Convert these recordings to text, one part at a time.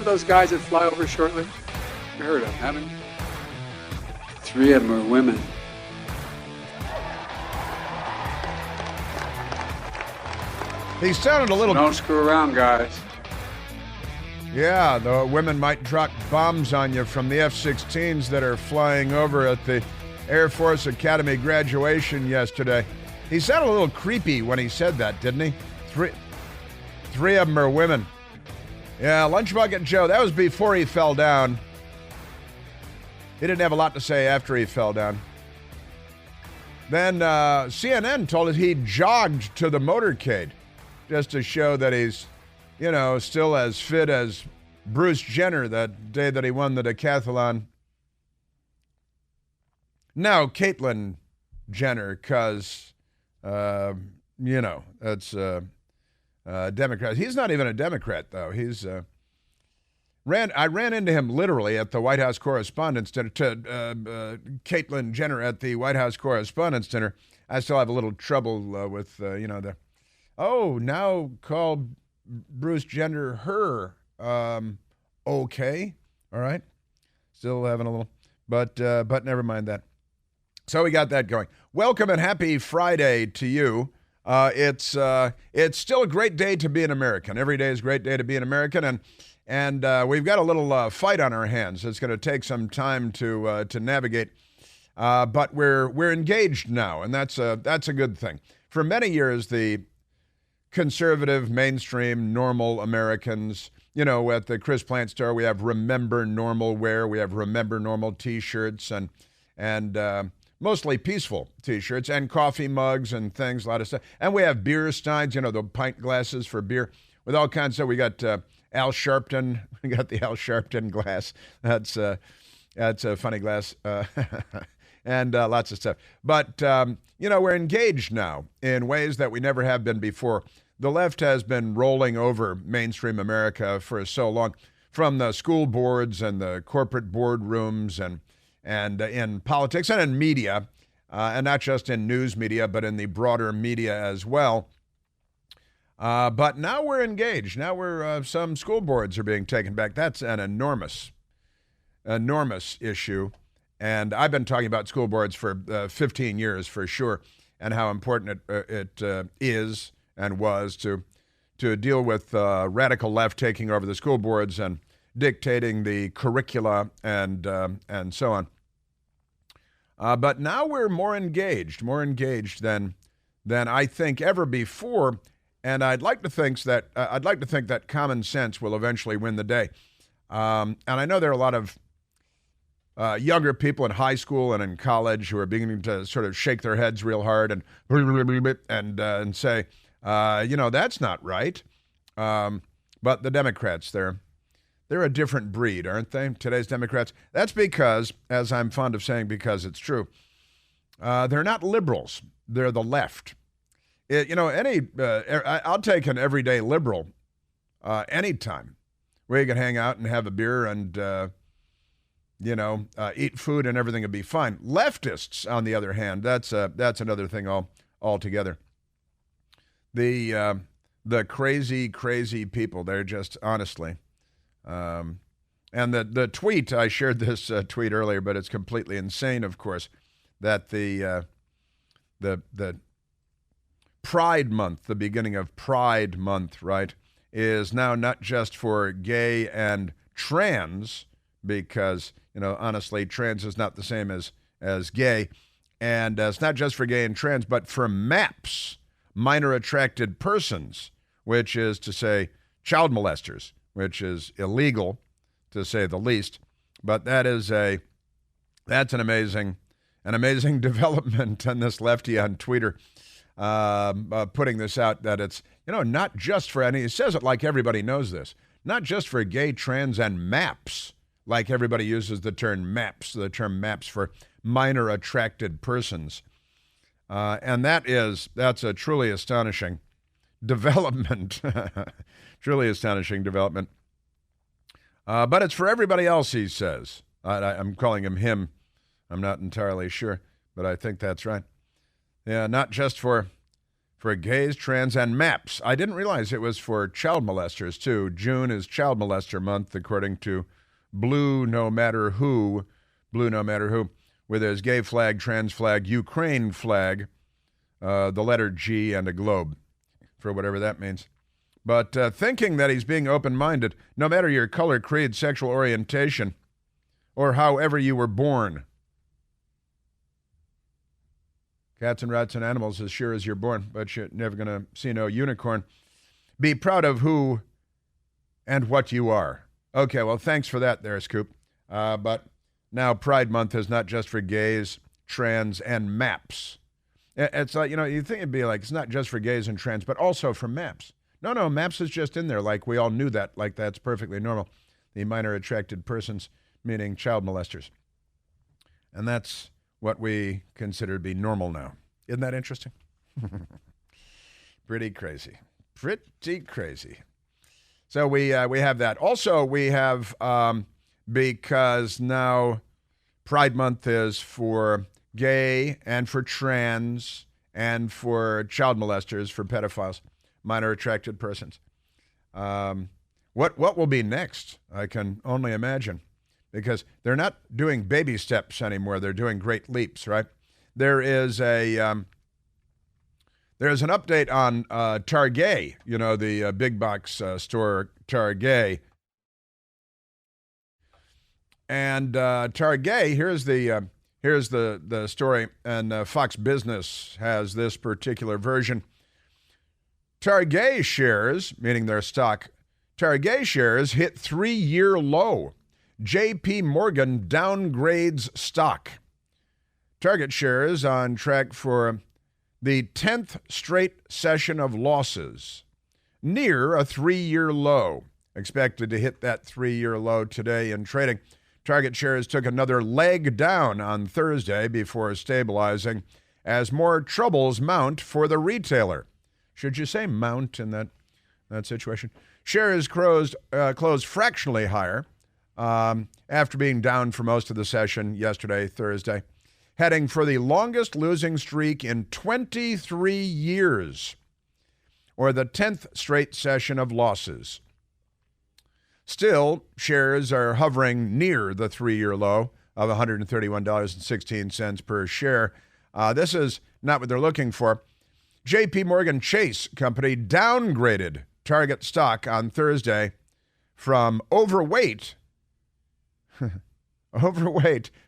of those guys that fly over shortly? You heard of them, haven't you? 3 of them are women. He sounded a little... Don't screw around, guys. Yeah, the women might drop bombs on you from the F-16s that are flying over at the Air Force Academy graduation yesterday. He sounded a little creepy when he said that, didn't he? Three of them are women. Yeah, Lunch Bucket Joe, that was before he fell down. He didn't have a lot to say after he fell down. Then CNN told us he jogged to the motorcade just to show that he's, you know, still as fit as Bruce Jenner that day that he won the decathlon. Now, Caitlyn Jenner, because, you know, that's Democrat. He's not even a Democrat, though. He's I ran into him literally at the White House Correspondents' Dinner, Caitlyn Jenner at the White House Correspondents' Dinner. I still have a little trouble with, you know, now call Bruce Jenner her. Okay. All right. Still having a little, but never mind that. So we got that going. Welcome and happy Friday to you. It's still a great day to be an American. Every day is a great day to be an American, and we've got a little fight on our hands. It's going to take some time to navigate, but we're engaged now, and that's a good thing. For many years, the conservative, mainstream, normal Americans, you know, at the Chris Plant store, we have Remember Normal wear, we have Remember Normal T-shirts, and mostly peaceful T-shirts, and coffee mugs and things, a lot of stuff. And we have beer steins, you know, the pint glasses for beer, with all kinds of stuff. We got Al Sharpton. We got the Al Sharpton glass. That's a funny glass. And lots of stuff. But, you know, we're engaged now in ways that we never have been before. The left has been rolling over mainstream America for so long, from the school boards and the corporate boardrooms and in politics and in media, and not just in news media, but in the broader media as well. But now we're engaged. Now some school boards are being taken back. That's an enormous issue. And I've been talking about school boards for 15 years for sure, and how important it is and was to deal with radical left taking over the school boards and dictating the curricula and so on. But now we're more engaged than I think ever before, and I'd like to think that common sense will eventually win the day. And I know there are a lot of younger people in high school and in college who are beginning to sort of shake their heads real hard and say, you know, that's not right. But the Democrats, they're a different breed, aren't they? Today's Democrats. That's because, as I'm fond of saying, because it's true, they're not liberals. They're the left. You know, I'll take an everyday liberal anytime, where you can hang out and have a beer and, you know, eat food and everything will be fine. Leftists, on the other hand, that's another thing altogether. The crazy people, they're just, honestly. And the tweet, I shared this tweet earlier, but it's completely insane, of course, that the Pride Month, the beginning of Pride Month, right, is now not just for gay and trans, because, you know, honestly, trans is not the same as gay, and it's not just for gay and trans, but for MAPS, minor attracted persons, which is to say child molesters, which is illegal, to say the least. But that's an amazing development. And this lefty on Twitter putting this out, that it's, you know, not just for any. He says it like everybody knows this. Not just for gay, trans, and MAPS, like everybody uses the term MAPS for minor attracted persons. And that's a truly astonishing development. Truly astonishing development. But it's for everybody else, he says. I'm calling him. I'm not entirely sure, but I think that's right. Yeah, not just for for gays, trans, and MAPS. I didn't realize it was for child molesters, too. June is Child Molester Month, according to Blue No Matter Who, with his gay flag, trans flag, Ukraine flag, the letter G, and a globe, for whatever that means. But thinking that he's being open-minded, no matter your color, creed, sexual orientation, or however you were born. Cats and rats and animals as sure as you're born, but you're never going to see no unicorn. Be proud of who and what you are. Okay, well, thanks for that there, Scoop. But now Pride Month is not just for gays, trans, and MAPS. It's like, you think it'd be like, it's not just for gays and trans, but also for MAPS. No, MAPS is just in there, like we all knew that, like that's perfectly normal. The minor attracted persons, meaning child molesters. And that's what we consider to be normal now. Isn't that interesting? Pretty crazy. So we have that. Also, we have, because now Pride Month is for gay and for trans and for child molesters, for pedophiles, minor attracted persons. What will be next? I can only imagine, because they're not doing baby steps anymore. They're doing great leaps, right? There's an update on Target, the big box store Target. And Target, here's the story, and Fox Business has this particular version. Target shares, meaning their stock, Target shares hit 3-year low. J.P. Morgan downgrades stock. Target shares on track for the 10th straight session of losses, near a 3-year low. Expected to hit that 3-year low today in trading. Target shares took another leg down on Thursday before stabilizing as more troubles mount for the retailer. Should you say mount in that situation? Shares closed fractionally higher after being down for most of the session yesterday, Thursday, heading for the longest losing streak in 23 years, or the 10th straight session of losses. Still, shares are hovering near the 3-year low of $131.16 per share. This is not what they're looking for. J.P. Morgan Chase Company downgraded Target stock on Thursday from overweight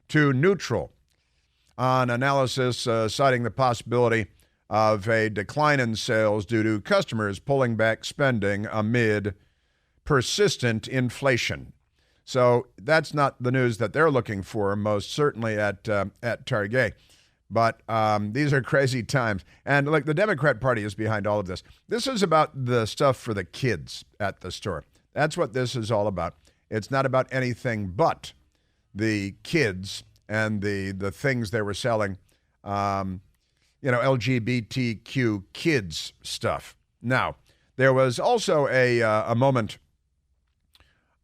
to neutral on analysis citing the possibility of a decline in sales due to customers pulling back spending amid persistent inflation. So that's not the news that they're looking for, most certainly at Target. But these are crazy times. And look, the Democrat Party is behind all of this. This is about the stuff for the kids at the store. That's what this is all about. It's not about anything but the kids and the things they were selling, LGBTQ kids stuff. Now, there was also a moment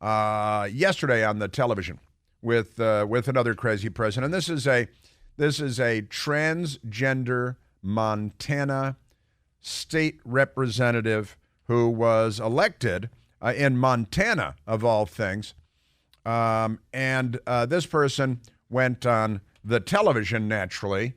yesterday on the television with another crazy person, and this is a transgender Montana state representative who was elected in Montana, of all things. And this person went on the television, naturally.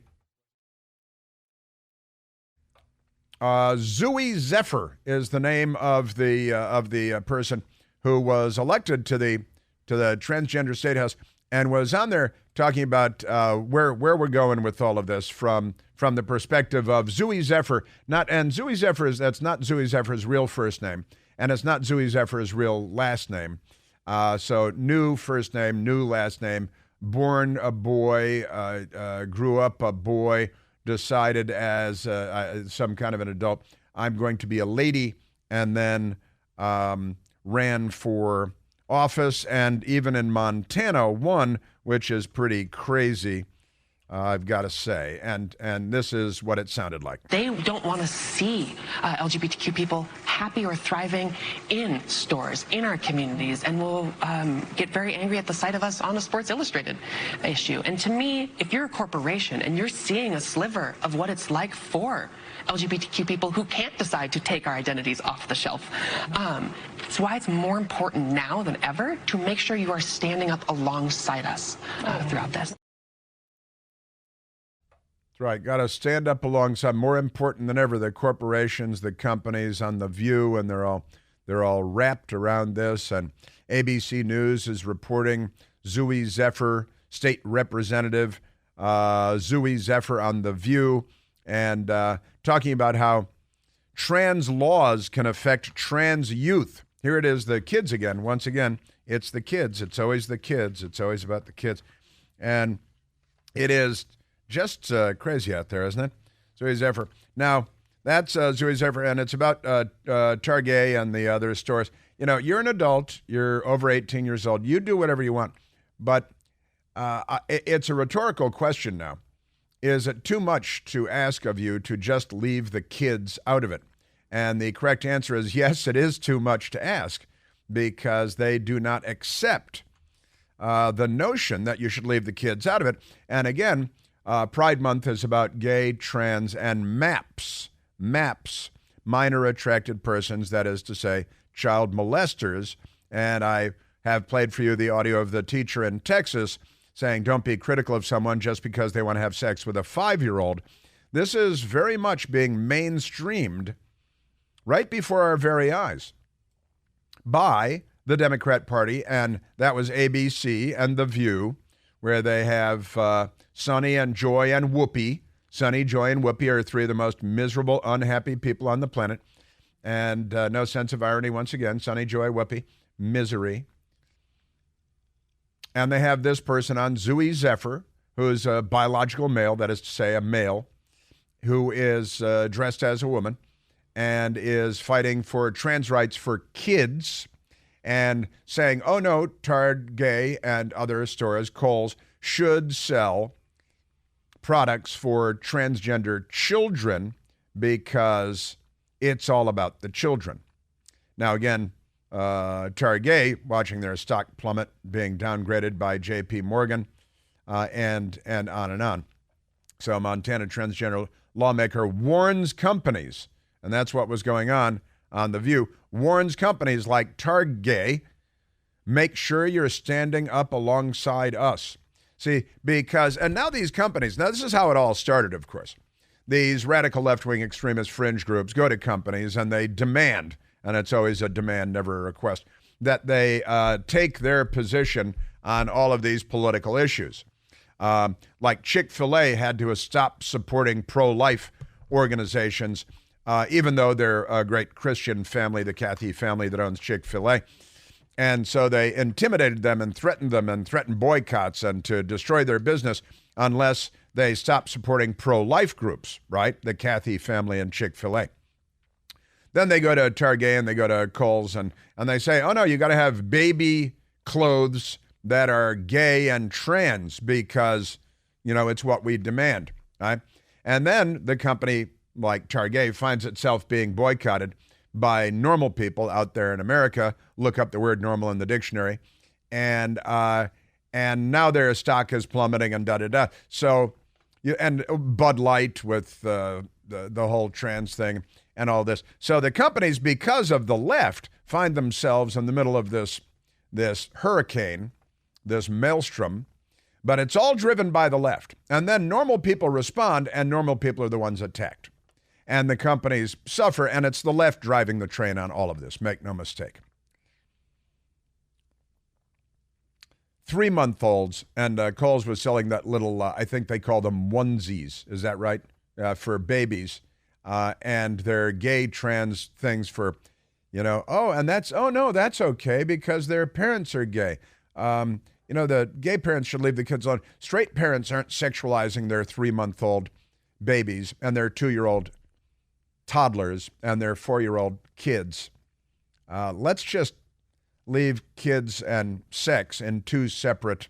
Zooey Zephyr is the name of the person who was elected to the transgender state house, and was on there talking about where we're going with all of this from the perspective of Zooey Zephyr. Zooey Zephyr that's not Zooey Zephyr's real first name, and it's not Zooey Zephyr's real last name. So new first name, new last name. Born a boy, grew up a boy. Decided as some kind of an adult, I'm going to be a lady, and then ran for office, and even in Montana won, which is pretty crazy, I've got to say. And this is what it sounded like. They don't want to see LGBTQ people happy or thriving in stores, in our communities, and will get very angry at the sight of us on a Sports Illustrated issue. And to me, if you're a corporation and you're seeing a sliver of what it's like for LGBTQ people who can't decide to take our identities off the shelf. That's why it's more important now than ever to make sure you are standing up alongside us throughout this. That's right. Got to stand up alongside. More important than ever, the corporations, the companies on The View, and they're all wrapped around this. And ABC News is reporting Zooey Zephyr, state representative Zooey Zephyr on The View, and talking about how trans laws can affect trans youth. Here it is, the kids again. Once again, it's the kids. It's always the kids. It's always about the kids. And it is just crazy out there, isn't it? Zooey Zephyr. Now, that's Zooey Zephyr, and it's about Target and the other stores. You know, you're an adult. You're over 18 years old. You do whatever you want. But it's a rhetorical question now. Is it too much to ask of you to just leave the kids out of it? And the correct answer is yes, it is too much to ask, because they do not accept the notion that you should leave the kids out of it. And again, Pride Month is about gay, trans, and MAPS, minor attracted persons, that is to say, child molesters. And I have played for you the audio of the teacher in Texas saying, don't be critical of someone just because they want to have sex with a 5-year-old. This is very much being mainstreamed right before our very eyes by the Democrat Party, and that was ABC and The View, where they have Sonny and Joy and Whoopi. Sonny, Joy, and Whoopi are three of the most miserable, unhappy people on the planet. And no sense of irony once again. Sonny, Joy, Whoopi, misery. And they have this person on, Zooey Zephyr, who is a biological male, that is to say a male, who is dressed as a woman and is fighting for trans rights for kids and saying, oh no, Target and other stores, Kohl's, should sell products for transgender children because it's all about the children. Now, again, Target watching their stock plummet, being downgraded by J.P. Morgan, and on and on. So Montana transgender lawmaker warns companies, and that's what was going on The View, warns companies like Target, make sure you're standing up alongside us. See, because, and now these companies, now this is how it all started, of course. These radical left-wing extremist fringe groups go to companies and they demand, and it's always a demand, never a request, that they take their position on all of these political issues. Like Chick-fil-A had to stop supporting pro-life organizations, even though they're a great Christian family, the Cathy family that owns Chick-fil-A. And so they intimidated them and threatened boycotts and to destroy their business unless they stop supporting pro-life groups, right? The Cathy family and Chick-fil-A. Then they go to Target and they go to Kohl's and they say, oh no, you got to have baby clothes that are gay and trans because, you know, it's what we demand, right? And then the company like Target finds itself being boycotted by normal people out there in America. Look up the word normal in the dictionary. And now their stock is plummeting and da-da-da. So, and Bud Light with the whole trans thing and all this. So the companies, because of the left, find themselves in the middle of this hurricane, this maelstrom, but it's all driven by the left. And then normal people respond, and normal people are the ones attacked. And the companies suffer, and it's the left driving the train on all of this. Make no mistake. 3-month-olds, and Kohl's was selling that little, I think they call them onesies, is that right? For babies. And they're gay trans things for, you know, no, that's okay because their parents are gay. You know, the gay parents should leave the kids alone. Straight parents aren't sexualizing their 3-month-old babies and their 2-year-old toddlers and their 4-year-old kids. Let's just leave kids and sex in 2 separate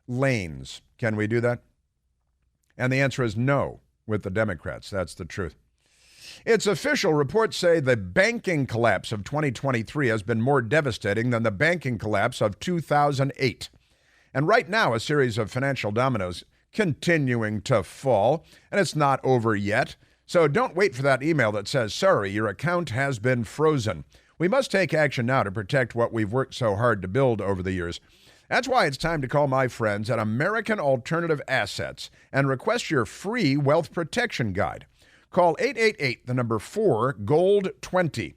lanes. Can we do that? And the answer is no with the Democrats. That's the truth. It's official. Reports say the banking collapse of 2023 has been more devastating than the banking collapse of 2008. And right now, a series of financial dominoes continuing to fall, and it's not over yet. So don't wait for that email that says, sorry, your account has been frozen. We must take action now to protect what we've worked so hard to build over the years. That's why it's time to call my friends at American Alternative Assets and request your free wealth protection guide. Call 888, the number 4, Gold 20.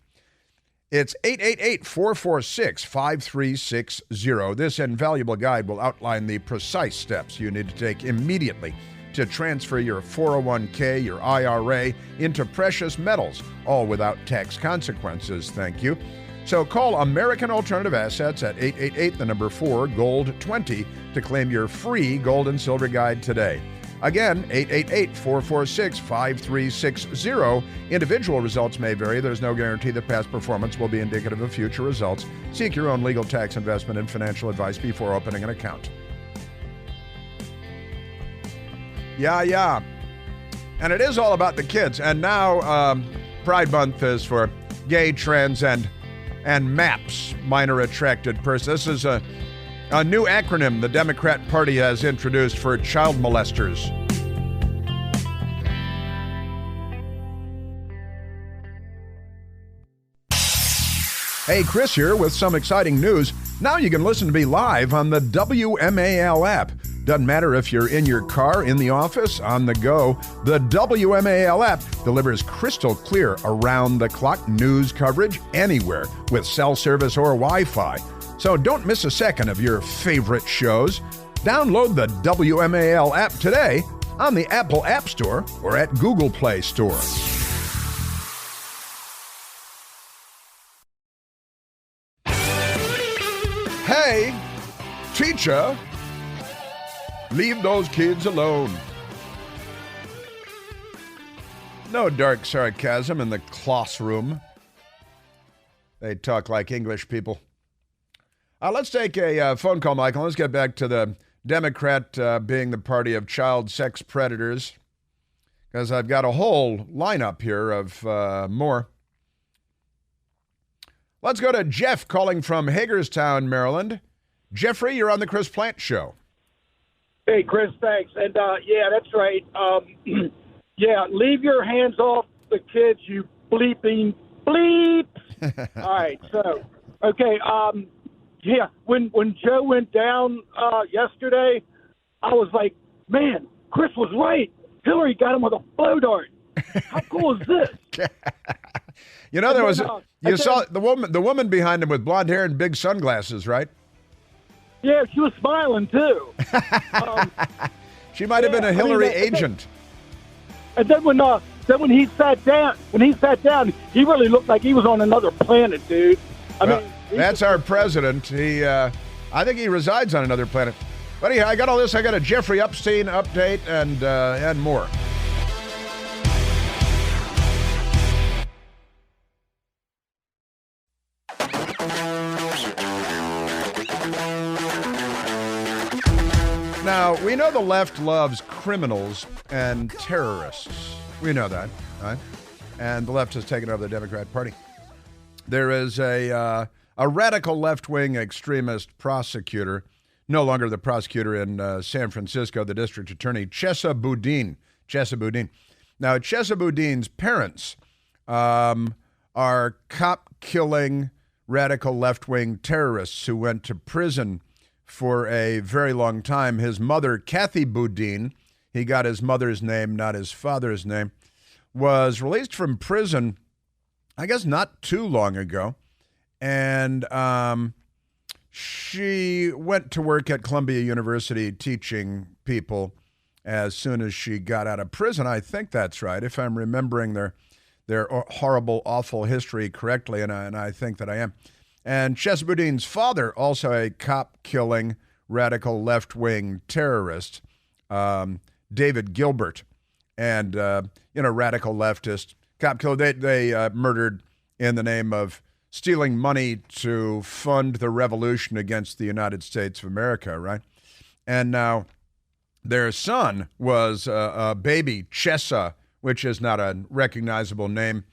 It's 888-446-5360. This invaluable guide will outline the precise steps you need to take immediately to transfer your 401k, your IRA, into precious metals, all without tax consequences, thank you. So call American Alternative Assets at 888, the number 4, Gold 20 to claim your free gold and silver guide today. Again, 888-446-5360. Individual results may vary. There's no guarantee that past performance will be indicative of future results. Seek your own legal, tax, investment, and financial advice before opening an account. Yeah. And it is all about the kids. And now Pride Month is for gay, trans, and MAPS, minor attracted person. This is a new acronym the Democrat Party has introduced for child molesters. Hey, Chris here with some exciting news. Now you can listen to me live on the WMAL app. Doesn't matter if you're in your car, in the office, on the go. The WMAL app delivers crystal clear around-the-clock news coverage anywhere with cell service or Wi-Fi. So don't miss a second of your favorite shows. Download the WMAL app today on the Apple App Store or at Google Play Store. Hey, teacher, leave those kids alone. No dark sarcasm in the classroom. They talk like English people. Let's take a phone call, Michael. Let's get back to the Democrat being the party of child sex predators, because I've got a whole lineup here of more. Let's go to Jeff calling from Hagerstown, Maryland. Jeffrey, you're on the Chris Plant Show. Hey, Chris, thanks. And, yeah, that's right. Yeah, leave your hands off the kids, you bleeping bleep. All right, so, okay, yeah, when Joe went down yesterday, I was like, man, Chris was right. Hillary got him with a blow dart. How cool is this? You know, there was you saw the woman behind him with blonde hair and big sunglasses, right? Yeah, she was smiling too. She might have been a Hillary agent. And then when he sat down, he really looked like he was on another planet, dude. I mean, that's our president. He, I think he resides on another planet. But anyhow, I got all this. I got a Jeffrey Epstein update and more. Now, we know the left loves criminals and terrorists. We know that, right? And the left has taken over the Democrat Party. There is a radical left-wing extremist prosecutor, no longer the prosecutor in San Francisco, the district attorney, Chesa Boudin. Now, Chesa Boudin's parents are cop-killing radical left-wing terrorists who went to prison for a very long time. His mother, Kathy Boudin, he got his mother's name, not his father's name, was released from prison, I guess not too long ago. And she went to work at Columbia University teaching people as soon as she got out of prison. I think that's right, if I'm remembering their horrible, awful history correctly, and I think that I am. And Chesa Boudin's father, also a cop-killing radical left-wing terrorist, David Gilbert, and radical leftist cop killer. They murdered in the name of stealing money to fund the revolution against the United States of America, right? And now their son was a baby, Chesa, which is not a recognizable name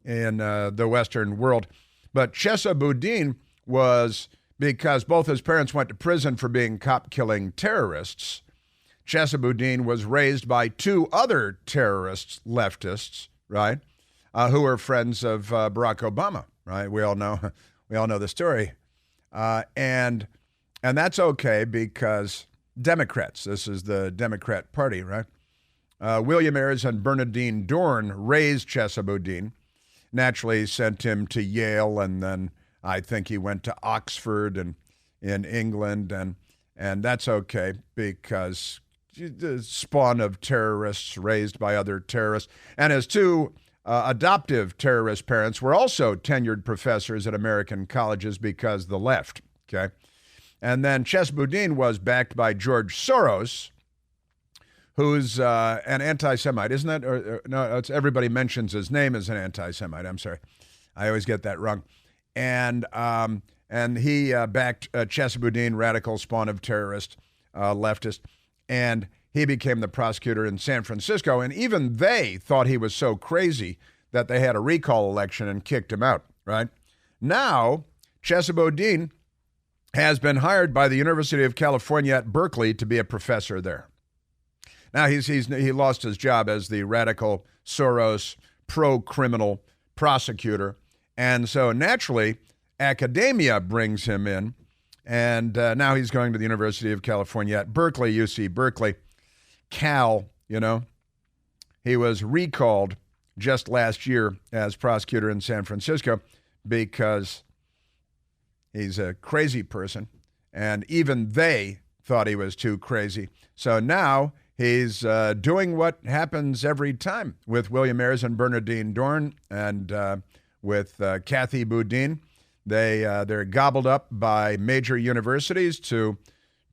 in the Western world. But Chesa Boudin was, because both his parents went to prison for being cop-killing terrorists, Chesapeake was raised by two other terrorists, leftists, right, who were friends of Barack Obama, right? We all know the story, and that's okay because Democrats. This is the Democrat Party, right? William Ayers and Bernardine Dorn raised Chesapeake. Naturally, sent him to Yale, and then I think he went to Oxford and in England, and that's okay because the spawn of terrorists raised by other terrorists. And his two adoptive terrorist parents were also tenured professors at American colleges because the left, okay? And then Chesapeake was backed by George Soros, who's an anti-Semite, isn't that? No, everybody mentions his name as an anti-Semite. I'm sorry. I always get that wrong. And he backed Chesapeake, radical spawn of terrorist, leftist, and he became the prosecutor in San Francisco. And even they thought he was so crazy that they had a recall election and kicked him out, right? Now, Chesapeake has been hired by the University of California at Berkeley to be a professor there. Now, he lost his job as the radical Soros pro-criminal prosecutor. And so naturally, academia brings him in. And now he's going to the University of California at Berkeley, UC Berkeley. Cal, you know. He was recalled just last year as prosecutor in San Francisco because he's a crazy person. And even they thought he was too crazy. So now he's doing what happens every time with William Ayers and Bernardine Dorn and with Kathy Boudin. They're gobbled up by major universities to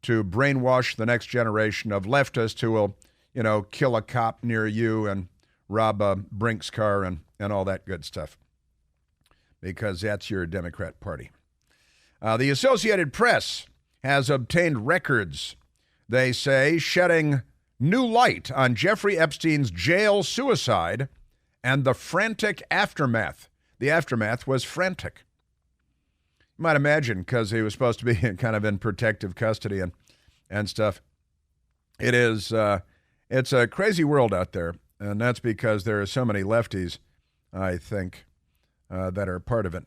brainwash the next generation of leftists who will, you know, kill a cop near you and rob a Brinks car and all that good stuff, because that's your Democrat Party. The Associated Press has obtained records, they say, shedding new light on Jeffrey Epstein's jail suicide and the frantic aftermath. The aftermath was frantic. You might imagine, because he was supposed to be kind of in protective custody and stuff. It's a crazy world out there, and that's because there are so many lefties, I think, that are part of it.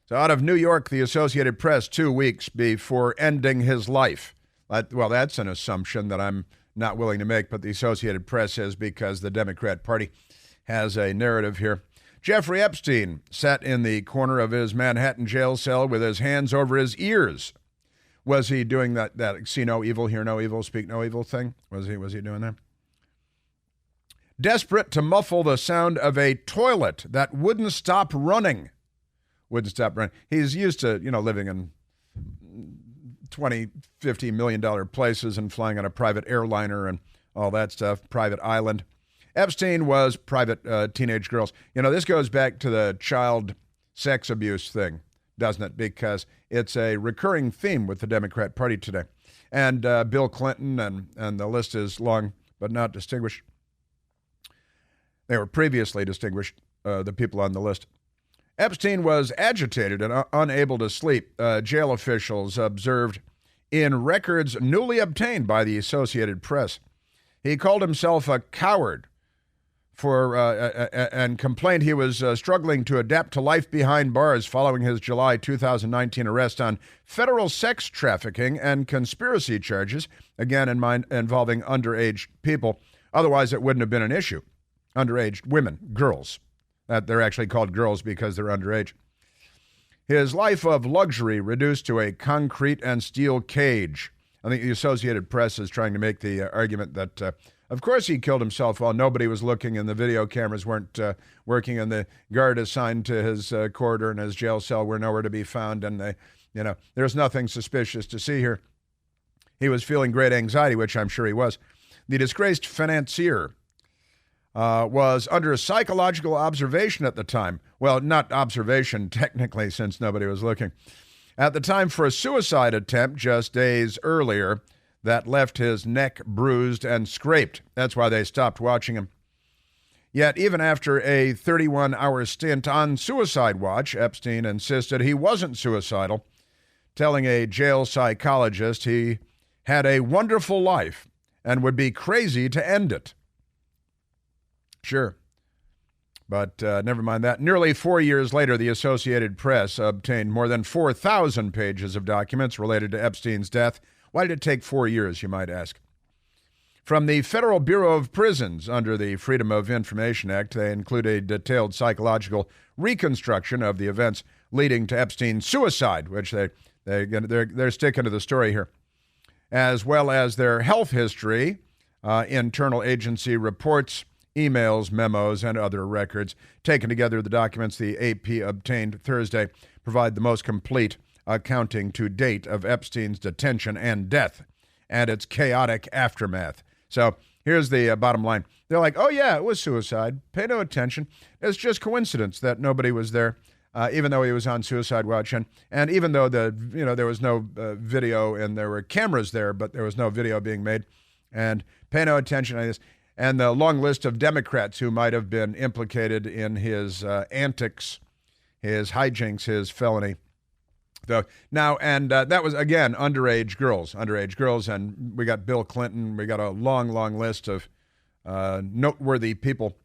So out of New York, the Associated Press, 2 weeks before ending his life. Well, that's an assumption that I'm not willing to make, but the Associated Press is, because the Democrat Party has a narrative here. Jeffrey Epstein sat in the corner of his Manhattan jail cell with his hands over his ears. Was he doing that see no evil, hear no evil, speak no evil thing? Was he doing that? Desperate to muffle the sound of a toilet that wouldn't stop running. He's used to, living in $20, $50 million places and flying on a private airliner and all that stuff, private island. Epstein was private teenage girls. This goes back to the child sex abuse thing, doesn't it? Because it's a recurring theme with the Democrat Party today. And Bill Clinton, and the list is long but not distinguished. They were previously distinguished, the people on the list. Epstein was agitated and unable to sleep, jail officials observed in records newly obtained by the Associated Press. He called himself a coward and complained he was struggling to adapt to life behind bars following his July 2019 arrest on federal sex trafficking and conspiracy charges, again involving underage people. Otherwise, it wouldn't have been an issue. Underage women, girls. They're actually called girls because they're underage. His life of luxury reduced to a concrete and steel cage. I think the Associated Press is trying to make the argument that, of course, he killed himself while nobody was looking and the video cameras weren't working and the guard assigned to his corridor and his jail cell were nowhere to be found. And, there's nothing suspicious to see here. He was feeling great anxiety, which I'm sure he was. The disgraced financier was under psychological observation at the time. Well, not observation technically, since nobody was looking. At the time for a suicide attempt just days earlier that left his neck bruised and scraped. That's why they stopped watching him. Yet even after a 31-hour stint on suicide watch, Epstein insisted he wasn't suicidal, telling a jail psychologist he had a wonderful life and would be crazy to end it. Sure. But never mind that. Nearly 4 years later, the Associated Press obtained more than 4,000 pages of documents related to Epstein's death. Why did it take 4 years, you might ask? From the Federal Bureau of Prisons under the Freedom of Information Act, they include a detailed psychological reconstruction of the events leading to Epstein's suicide, which they're sticking to the story here, as well as their health history, internal agency reports, emails, memos, and other records. Taken together, the documents the AP obtained Thursday provide the most complete accounting to date of Epstein's detention and death and its chaotic aftermath. So here's the bottom line. They're like, oh, yeah, it was suicide. Pay no attention. It's just coincidence that nobody was there, even though he was on suicide watch. And even though there was no video and there were cameras there, but there was no video being made. And pay no attention to this. And the long list of Democrats who might have been implicated in his antics, his hijinks, his felony. That was, again, underage girls. And we got Bill Clinton. We got a long, long list of noteworthy people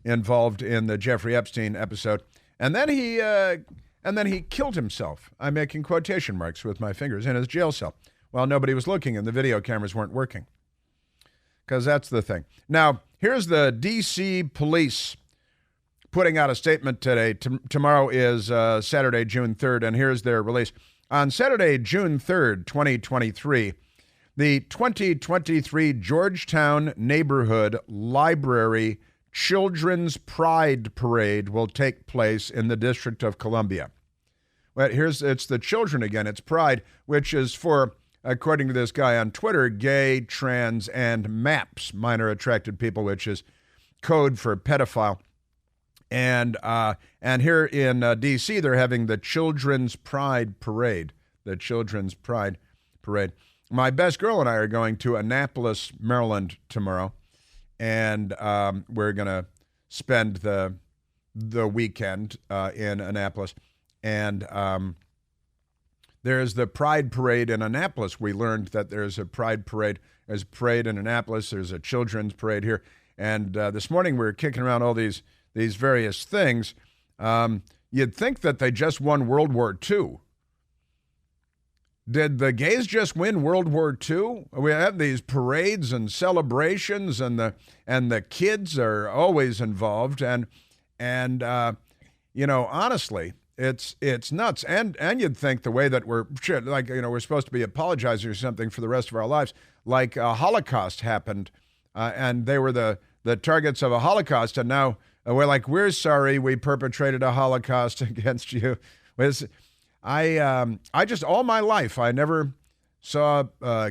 involved in the Jeffrey Epstein episode. And then he killed himself. I'm making quotation marks with my fingers in his jail cell while nobody was looking and the video cameras weren't working. Because that's the thing. Now, here's the D.C. police putting out a statement today. Tomorrow is Saturday, June 3rd, and here's their release. On Saturday, June 3rd, 2023, the 2023 Georgetown Neighborhood Library Children's Pride Parade will take place in the District of Columbia. Well, it's the children again. It's Pride, which is for, according to this guy on Twitter, gay, trans, and MAPS, minor attracted people, which is code for pedophile. And here in D.C., they're having the Children's Pride Parade. The Children's Pride Parade. My best girl and I are going to Annapolis, Maryland tomorrow, and we're going to spend the weekend in Annapolis. And there's the Pride Parade in Annapolis. We learned that there's a Pride Parade. There's a parade in Annapolis. There's a children's parade here. And this morning we were kicking around all these various things. You'd think that they just won World War II. Did the gays just win World War II? We have these parades and celebrations, and the kids are always involved. And honestly, it's nuts. And you'd think the way that we're supposed to be apologizing or something for the rest of our lives, like a Holocaust happened, and they were the targets of a Holocaust, and now we're like, we're sorry we perpetrated a Holocaust against you. I just, all my life, I never saw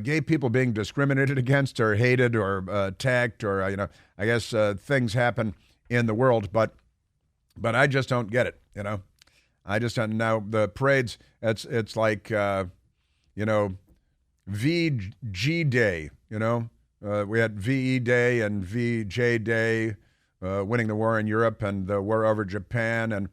gay people being discriminated against or hated or attacked or, I guess things happen in the world, but I just don't get it, I just don't. Now, the parades, it's like, VG Day, we had VE Day and VJ Day, winning the war in Europe and the war over Japan, and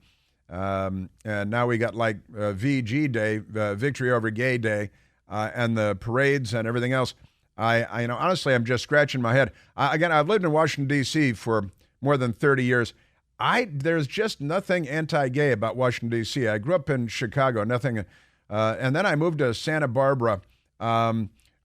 now we got like VG Day, Victory Over Gay Day, and the parades and everything else. I honestly, I'm just scratching my head. I've lived in Washington, D.C. for more than 30 years. There's just nothing anti-gay about Washington, D.C. I grew up in Chicago, nothing, and then I moved to Santa Barbara.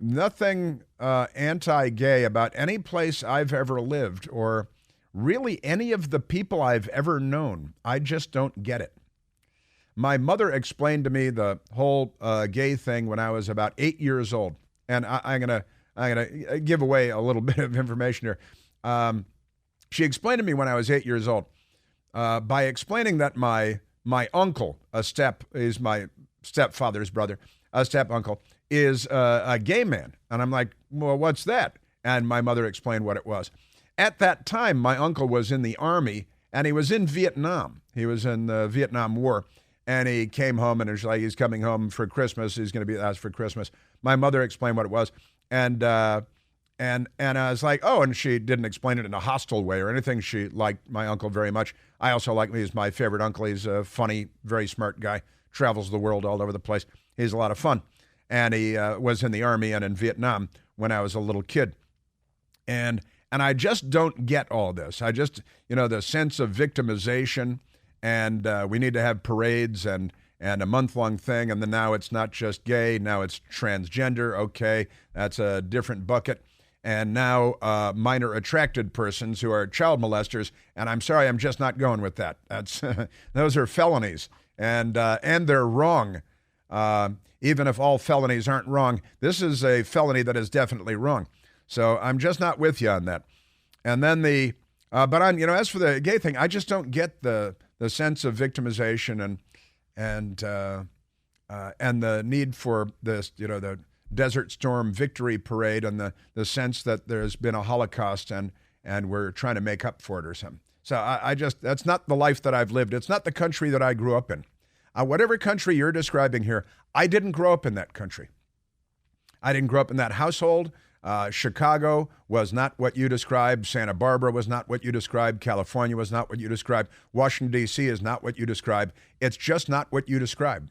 Nothing anti-gay about any place I've ever lived or really any of the people I've ever known. I just don't get it. My mother explained to me the whole gay thing when I was about 8 years old, and I'm gonna give away a little bit of information here. She explained to me when I was 8 years old by explaining that my uncle, is my stepfather's brother, a step uncle, is a gay man, and I'm like, well, what's that? And my mother explained what it was. At that time, my uncle was in the Army, and he was in Vietnam. He was in the Vietnam War, and he came home, and it was like he's coming home for Christmas. He's going to be asked for Christmas. My mother explained what it was, and I was like, oh, and she didn't explain it in a hostile way or anything. She liked my uncle very much. I also like him. He's my favorite uncle. He's a funny, very smart guy, travels the world all over the place. He's a lot of fun, and he was in the Army and in Vietnam when I was a little kid. And I just don't get all this. I just, the sense of victimization, and we need to have parades and a month-long thing, and then now it's not just gay, now it's transgender. Okay, that's a different bucket. And now minor attracted persons who are child molesters, and I'm sorry, I'm just not going with that. That's those are felonies, and they're wrong. Even if all felonies aren't wrong, this is a felony that is definitely wrong. So I'm just not with you on that. And then but on as for the gay thing, I just don't get the sense of victimization and the need for this, the Desert Storm victory parade, and the sense that there's been a Holocaust and we're trying to make up for it or something. So I just, that's not the life that I've lived. It's not the country that I grew up in. Whatever country you're describing here, I didn't grow up in that country. I didn't grow up in that household. Chicago was not what you described. Santa Barbara was not what you described. California was not what you described. Washington, D.C. is not what you described. It's just not what you described.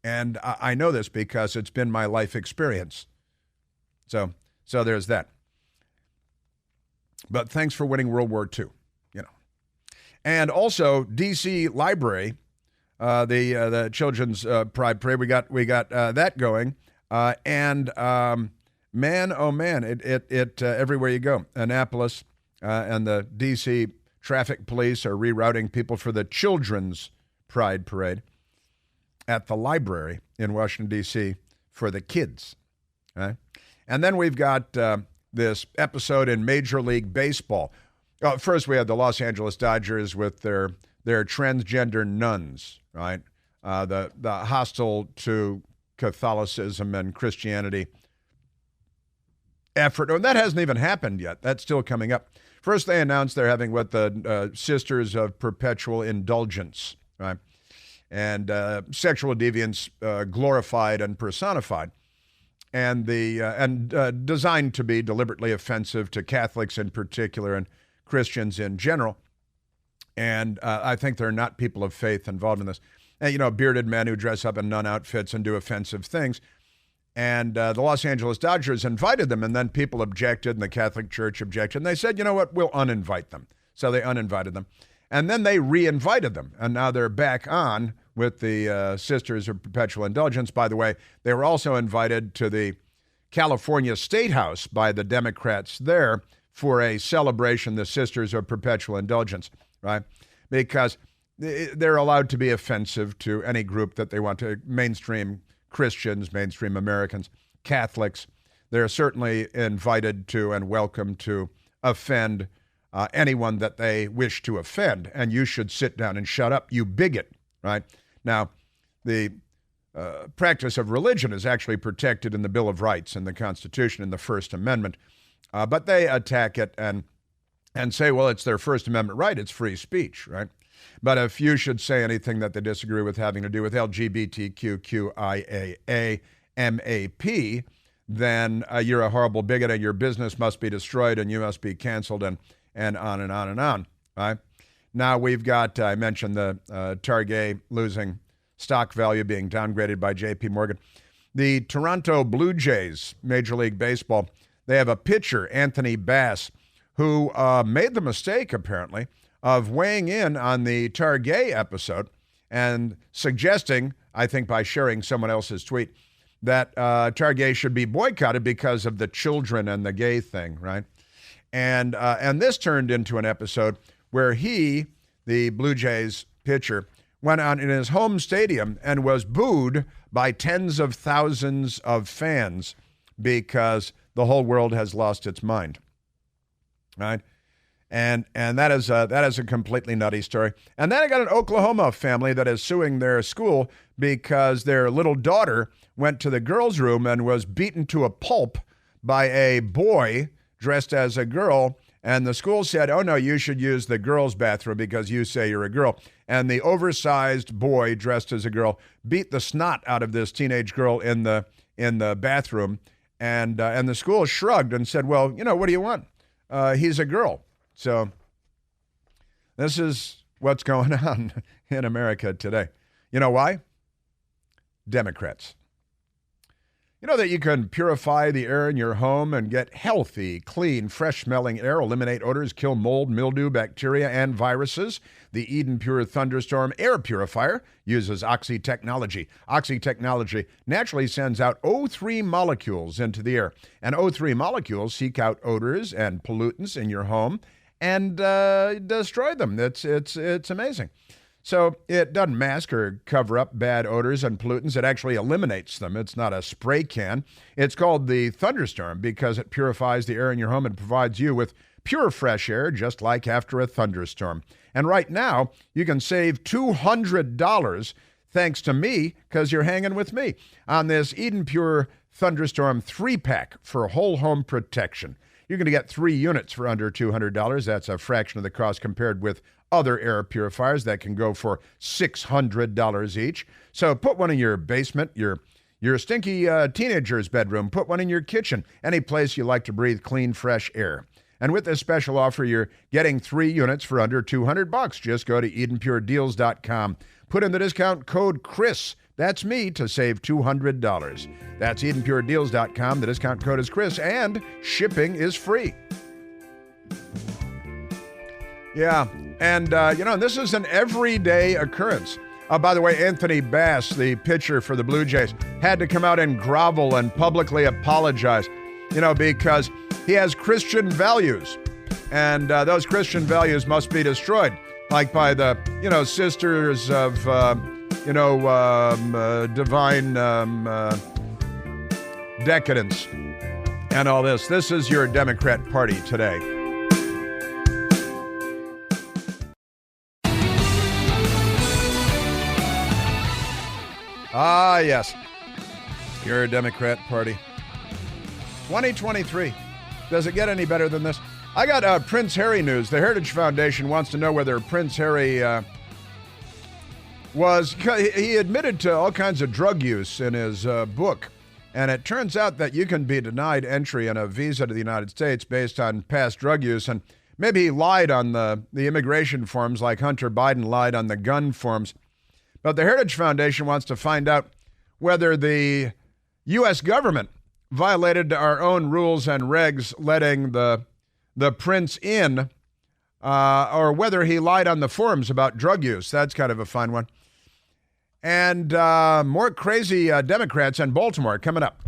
And I know this because it's been my life experience. So there's that. But thanks for winning World War II, And also, D.C. Library, the Children's Pride Parade, we got that going. Man, oh man, it everywhere you go. Annapolis and the D.C. traffic police are rerouting people for the Children's Pride Parade at the library in Washington, D.C. for the kids. Right? And then we've got this episode in Major League Baseball. First, we had the Los Angeles Dodgers with their transgender nuns, right? The hostile to Catholicism and Christianity effort. Oh, that hasn't even happened yet. That's still coming up. First, they announced they're having what the Sisters of Perpetual Indulgence, right? And sexual deviance glorified and personified, and designed to be deliberately offensive to Catholics in particular and Christians in general. And I think there are not people of faith involved in this. And, bearded men who dress up in nun outfits and do offensive things. And the Los Angeles Dodgers invited them, and then people objected, and the Catholic Church objected. And they said, you know what, we'll uninvite them. So they uninvited them. And then they re-invited them, and now they're back on with the Sisters of Perpetual Indulgence. By the way, they were also invited to the California State House by the Democrats there for a celebration, the Sisters of Perpetual Indulgence, right? Because they're allowed to be offensive to any group that they want to, mainstream Christians, mainstream Americans, Catholics. They're certainly invited to and welcome to offend anyone that they wish to offend. And you should sit down and shut up, you bigot, right? Now, the practice of religion is actually protected in the Bill of Rights and the Constitution in the First Amendment. But they attack it and say, well, it's their First Amendment right. It's free speech, right? But if you should say anything that they disagree with having to do with LGBTQIAA MAP, then you're a horrible bigot and your business must be destroyed and you must be canceled and on and on and on, right? Now we've got, I mentioned the Target losing stock value being downgraded by J.P. Morgan. The Toronto Blue Jays, Major League Baseball, they have a pitcher, Anthony Bass, who made the mistake, apparently, of weighing in on the Target episode and suggesting, I think by sharing someone else's tweet, that Target should be boycotted because of the children and the gay thing, right? And this turned into an episode where he, the Blue Jays pitcher, went on in his home stadium and was booed by tens of thousands of fans because the whole world has lost its mind, right? And that is a completely nutty story. And then I got an Oklahoma family that is suing their school because their little daughter went to the girls' room and was beaten to a pulp by a boy dressed as a girl. And the school said, oh, no, you should use the girls' bathroom because you say you're a girl. And the oversized boy dressed as a girl beat the snot out of this teenage girl in the bathroom. And the school shrugged and said, well, what do you want? He's a girl. So this is what's going on in America today. You know why? Democrats. You know that you can purify the air in your home and get healthy, clean, fresh-smelling air, eliminate odors, kill mold, mildew, bacteria, and viruses. The Eden Pure Thunderstorm Air Purifier uses Oxy technology. Oxy technology naturally sends out O3 molecules into the air, and O3 molecules seek out odors and pollutants in your home and destroy them. It's amazing. So it doesn't mask or cover up bad odors and pollutants. It actually eliminates them. It's not a spray can. It's called the Thunderstorm because it purifies the air in your home and provides you with pure fresh air, just like after a thunderstorm. And right now, you can save $200 thanks to me because you're hanging with me on this Eden Pure Thunderstorm 3-pack for whole home protection. You're going to get 3 units for under $200. That's a fraction of the cost compared with other air purifiers that can go for $600 each. So put one in your basement, your stinky teenager's bedroom. Put one in your kitchen, any place you like to breathe clean, fresh air. And with this special offer, you're getting 3 units for under $200. Just go to EdenPureDeals.com. Put in the discount code Chris. That's me to save $200. That's EdenPureDeals.com. The discount code is Chris, and shipping is free. Yeah, and this is an everyday occurrence. By the way, Anthony Bass, the pitcher for the Blue Jays, had to come out and grovel and publicly apologize, because he has Christian values, and those Christian values must be destroyed, like by the, sisters of, divine decadence and all this. This is your Democrat Party today. Ah, yes. You're a Democrat Party. 2023. Does it get any better than this? I got Prince Harry news. The Heritage Foundation wants to know whether Prince Harry he admitted to all kinds of drug use in his book. And it turns out that you can be denied entry and a visa to the United States based on past drug use. And maybe he lied on the immigration forms like Hunter Biden lied on the gun forms. But the Heritage Foundation wants to find out whether the U.S. government violated our own rules and regs letting the prince in, or whether he lied on the forms about drug use. That's kind of a fun one. And more crazy Democrats in Baltimore coming up.